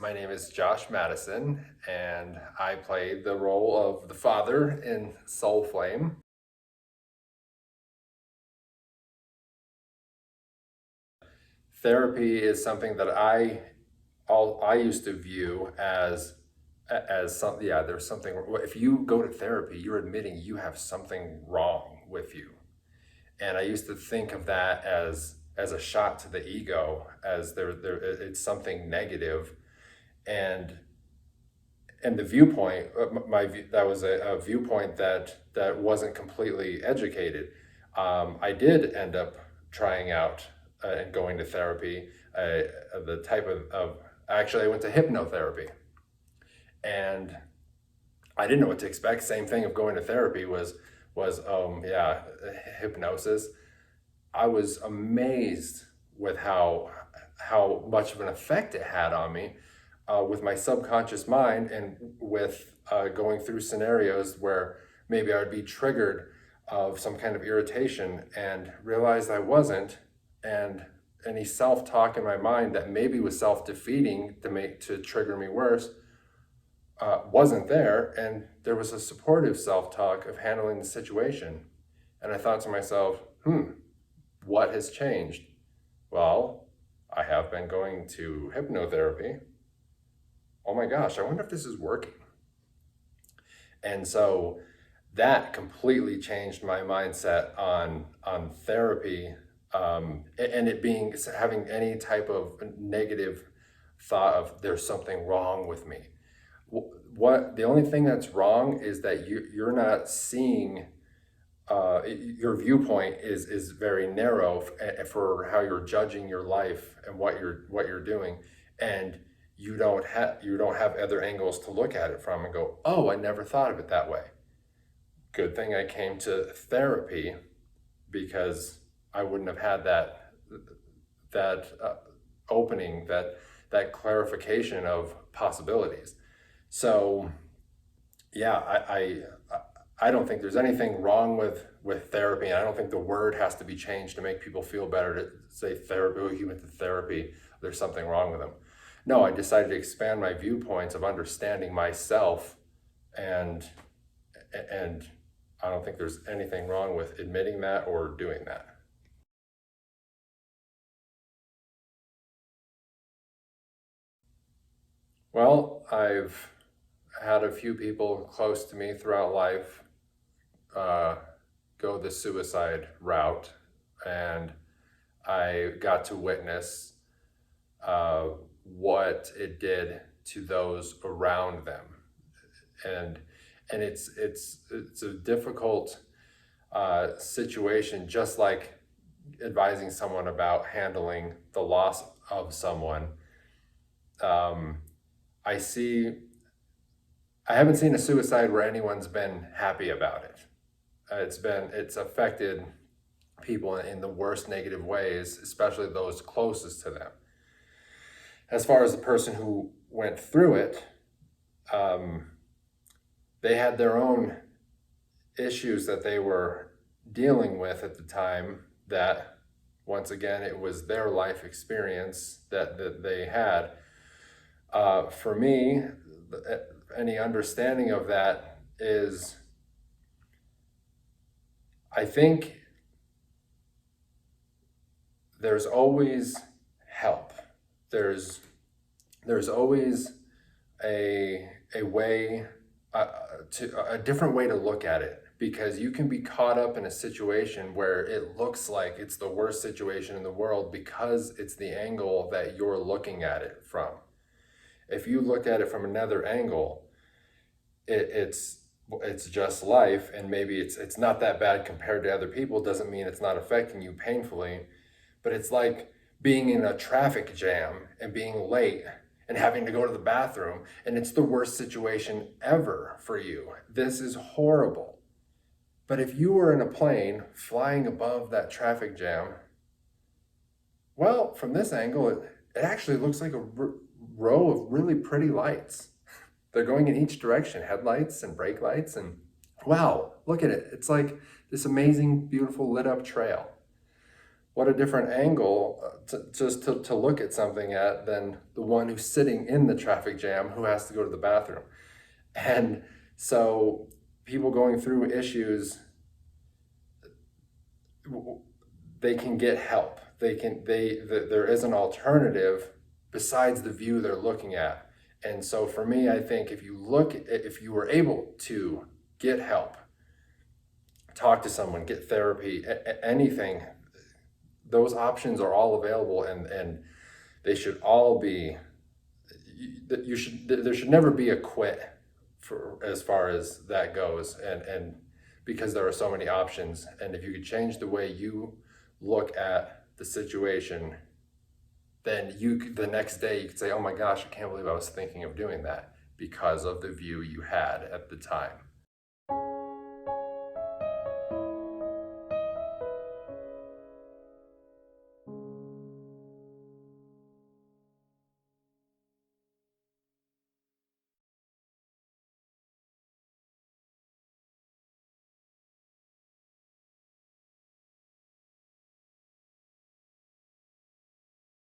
My name is Josh Mattison, and I play the role of the father in Soul Flame. Therapy is something that I used to view as something. Yeah, there's something. If you go to therapy, you're admitting you have something wrong with you, and I used to think of that as a shot to the ego, as it's something negative, and and the viewpoint, that was a viewpoint that wasn't completely educated. I did end up trying out and going to therapy. The type of Actually, I went to hypnotherapy, and I didn't know what to expect. Same thing of going to therapy was yeah, hypnosis. I was amazed with how much of an effect it had on me, with my subconscious mind, and with going through scenarios where maybe I would be triggered of some kind of irritation and realized I wasn't, and any self-talk in my mind that maybe was self-defeating to trigger me worse, wasn't there, and there was a supportive self-talk of handling the situation. And I thought to myself, what has changed? Well, I have been going to hypnotherapy. Oh my gosh, I wonder if this is working. And so that completely changed my mindset on therapy, and it being having any type of negative thought of there's something wrong with me. What the only thing that's wrong is that you're not seeing, your viewpoint is very narrow for how you're judging your life and what you're doing, and you don't have other angles to look at it from and go, oh, I never thought of it that way. Good thing I came to therapy, because I wouldn't have had that opening, that clarification of possibilities. So yeah, I don't think there's anything wrong with therapy, and I don't think the word has to be changed to make people feel better, to say therapy, oh, he went to therapy, there's something wrong with him. No, I decided to expand my viewpoints of understanding myself, and and I don't think there's anything wrong with admitting that or doing that. Well, I've had a few people close to me throughout life uh, go the suicide route, and I got to witness uh, what it did to those around them, and it's a difficult situation, just like advising someone about handling the loss of someone. Um, I see. I haven't seen a suicide where anyone's been happy about it. It's affected people in the worst negative ways, especially those closest to them. As far as the person who went through it, um, they had their own issues that they were dealing with at the time, that once again, it was their life experience that they had. For me, any understanding of that is, I think there's always help. There's there's always a way, a different way to look at it, because you can be caught up in a situation where it looks like it's the worst situation in the world because it's the angle that you're looking at it from. If you look at it from another angle, it's just life, and maybe it's not that bad compared to other people. Doesn't mean it's not affecting you painfully, but it's like being in a traffic jam and being late and having to go to the bathroom, and it's the worst situation ever for you. This is horrible. But if you were in a plane flying above that traffic jam, well, from this angle, it actually looks like a row of really pretty lights. They're going in each direction, headlights and brake lights, and wow, look at it. It's like this amazing, beautiful lit up trail. what a different angle to look at something at than the one who's sitting in the traffic jam who has to go to the bathroom. And so people going through issues, they can get help. There is an alternative besides the view they're looking at. And so for me, I think if you were able to get help, talk to someone, get therapy, anything, those options are all available, and they should all be, there should never be a quit for as far as that goes, and because there are so many options. And if you could change the way you look at the situation, then the next day you could say, oh my gosh, I can't believe I was thinking of doing that, because of the view you had at the time.